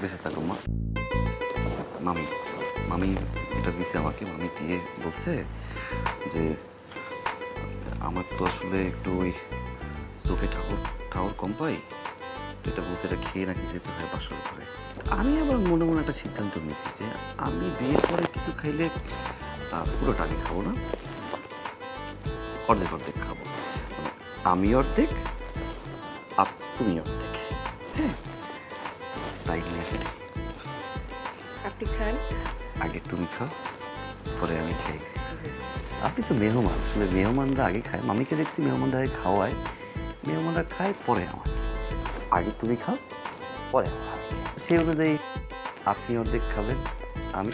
বেঁচে থাকো মা। মামি মামি এটা দিছে আমাকে, মামি দিয়ে বলছে যে আমার তো আসলে একটু ওই চোখে ঠাকুর ঠাকুর কম পাই, তো এটা বলছে এটা খেয়ে নাকি যেতে হয় বাসর ঘরে। আমি আবার মনে মনে একটা সিদ্ধান্ত নিয়েছি যে আমি বিয়ের পরে কিছু খাইলে পুরোটা আমি খাবো না, অর্ধেক অর্ধেক খাবো। আমি অর্ধেক আর তুমি অর্ধেক। হ্যাঁ, তাই নিয়ে আসছি। আপনি খান। আগে তুমি খাও, পরে আমি খাই। আপনি তো মেহমান, আসলে মেহমানরা আগে খায়। মামিকে দেখছি মেহমানরা আগে খাওয়ায়, মেহমানরা খায় পরে আমার। আগে তুমি খাও, পরে আমার। সেই অনুযায়ী আপনি অর্ধেক খাবেন, আমি